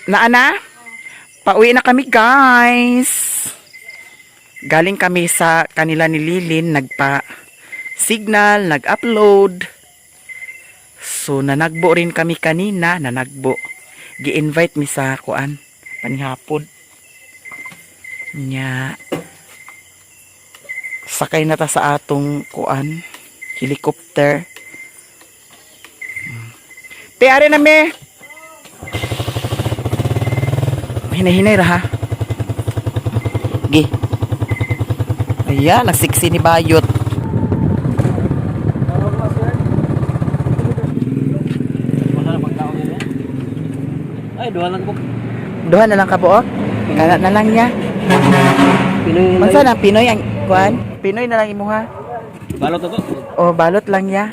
Naana? Pauwi na kami, guys. Galing kami sa kanila ni Lilin, nagpa-signal, nag-upload. So, nanagbo rin kami kanina, nanagbo. Gi-invite mi sa kuan, panihapon. Nya. Sakay na ta sa atong kuan, helicopter. Te, are na me. Hinay-hinay ra ha. Gi. Ayan, nagsiksi ni Bayot. Ay, duha lang po. Duha na lang ka buok. Kana na lang niya. Pinoy Mansa na Pinoy ang kuan? Pinoy na lang imuha. balot to. O balot lang niya.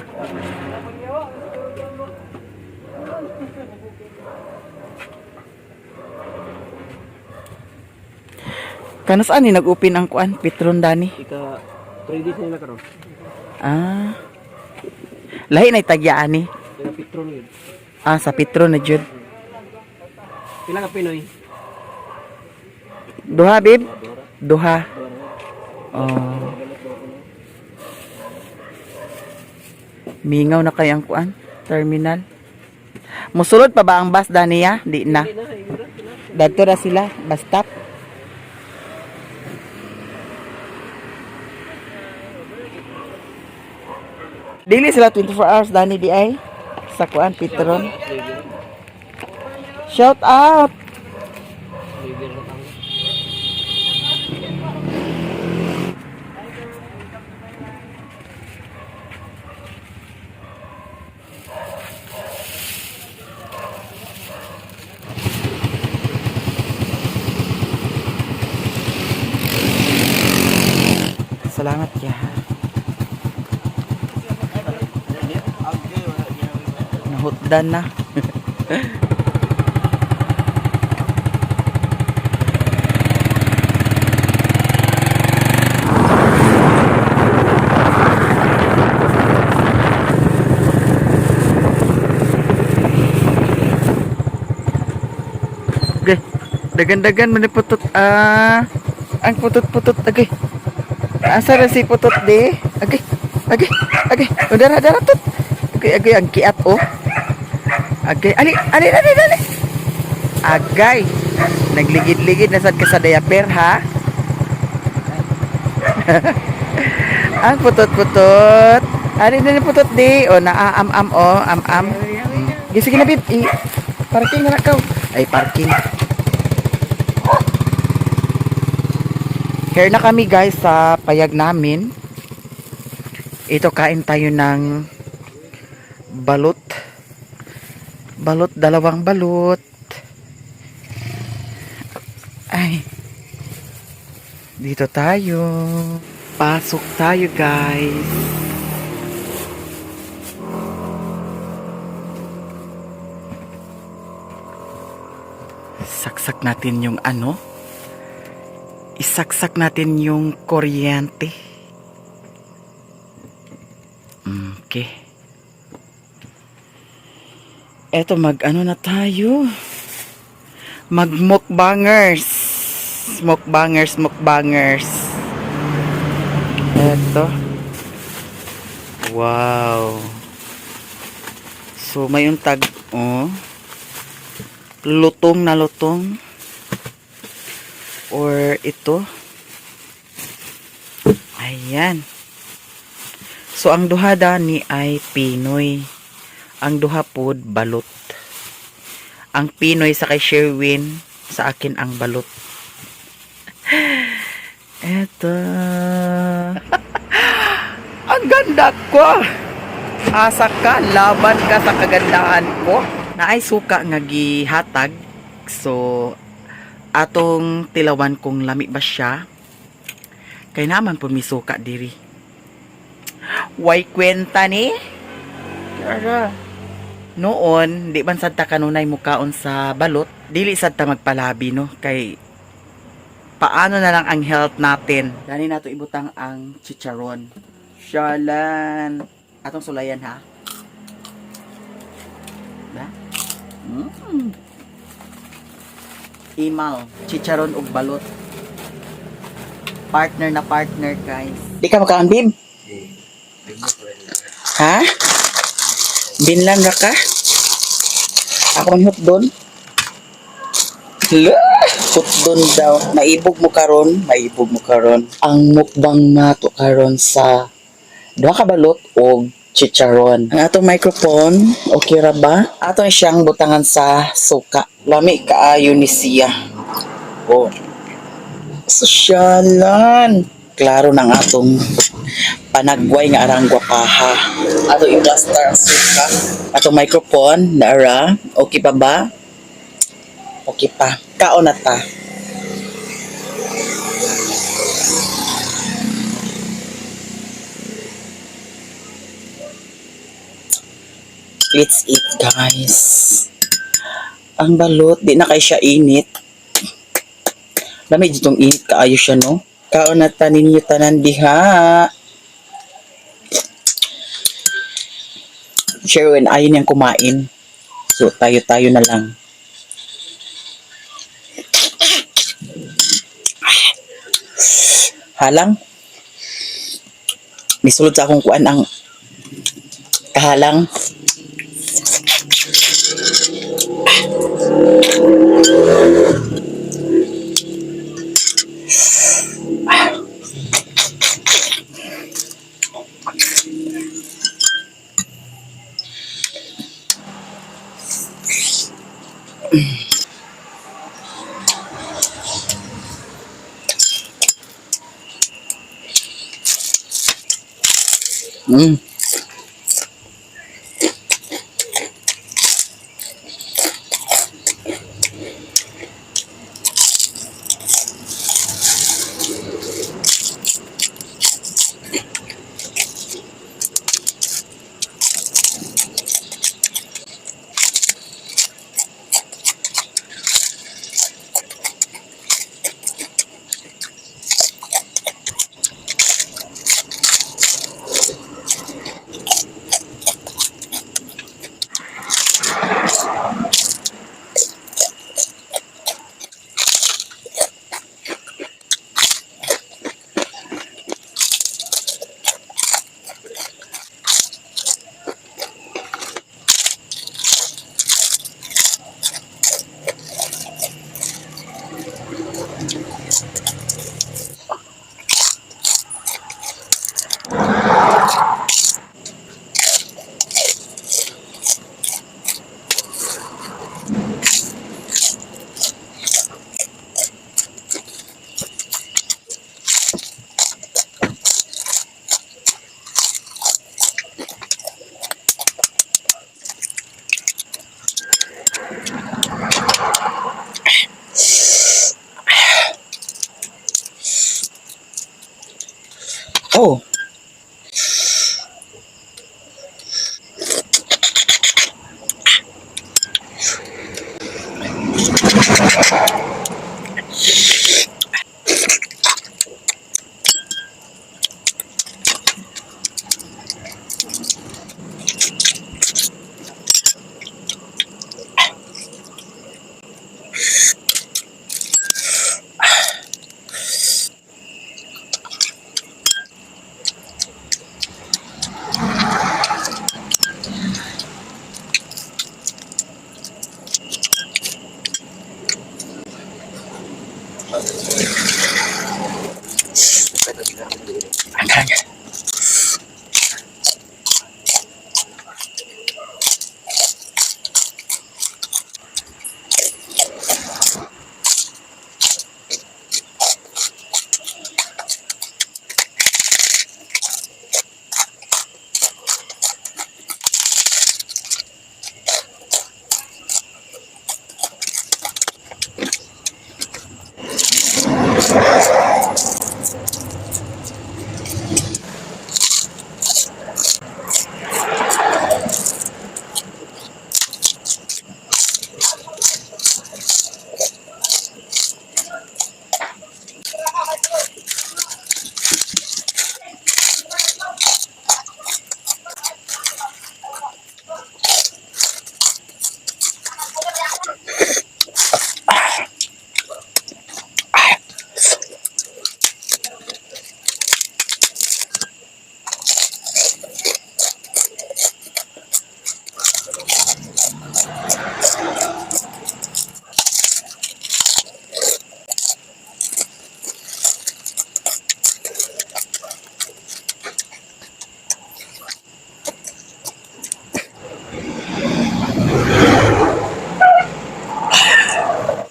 Kanos ani nag-upin ang kuan Petron Dani? Ika 3 days na nila karon. Ah. Lahi na itagyaan ni. Ika Petron yun. Ah, sa Petron na jud. Pila ka Pinoy? Duha, babe. Duha. Oh. Mingaw na kay ang kuan terminal. Musulod pa ba ang bus Dani ya? Di na. Dadto na sila, bus stop. Dili sila 24 hours Dani di ay sa kuan Petron. Shout out. Salamat ya. Nahutdan na. Okay, dagan-dagan maniputot ang putot-putot okay. Asa ra si putot di? Okay. Okay. Okay. Dara tut. Okay, okay ang kiat oh. Okay, ali. Agay. Nagligid-ligid na sad ka sa diaper ha. Ang putot-putot. Ari na putot di. O naaam-am o, am-am. Sige na bib. Parking na ka. Ay parking. Here na kami guys sa payag namin. Ito kain tayo ng balot. Balot, dalawang balot. Ay. Dito tayo. Pasok tayo guys. Saksak natin yung ano. Isaksak natin yung kuryente. Okay. Eto mag-ano na tayo. Mag-mukbangers. Mukbangers. Eto. Wow. So may yung tag, oh. Lutong na lutong. Or ito. Ayan. So ang duha Dani ay Pinoy. Ang duha pod balot. Ang Pinoy sa kay Sherwin, sa akin ang balot. Eto. Ang ganda ko. Asa ka, laban ka sa kagandahan ko. Naay suka nga gihatag. So atong tilawan kung lami ba siya. Kay naman po misuka diri. Way kwenta ni. Kara. Noon, di man sad ta kanunay mukaon sa balot, dili sad ta magpalabi no kay paano na lang ang health natin. Dani nato ibutang ang chicharon. Syalan. Atong sulayan ha. Ba? Imal, chicharon ug balot. Partner na partner, guys. Di ka makaon, babe? Ha? Binlan ra ka? Ako ang hotdon. Hala! Hotdon daw. Maibog mo karon, maibog mo karon. Ang mukbang nato karon sa duha ka balot o chicharon. Ang atong microphone, okay ra ba? Atong siyang butangan sa suka. Lami kaayo ni siya. Oh. Sosyalan. Klaro ng atong panagway nga arang gwapaha. Ato i-plaster ang suka. Atong microphone, naara. Okay pa ba? Okay pa. Kaon na ta. Let's eat, guys. Ang balot, di na kay siya init. Lamig ditong init kaayo siya, no? Kaon na ta ninyo tanan diha. Sherwin, ayaw niyang kumain. So, tayo-tayo na lang. Halang. Misulod sa akong kuan ang kahalang. Mm.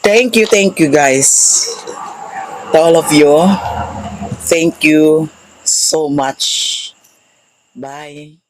Thank you guys. To all of you. Thank you so much. Bye.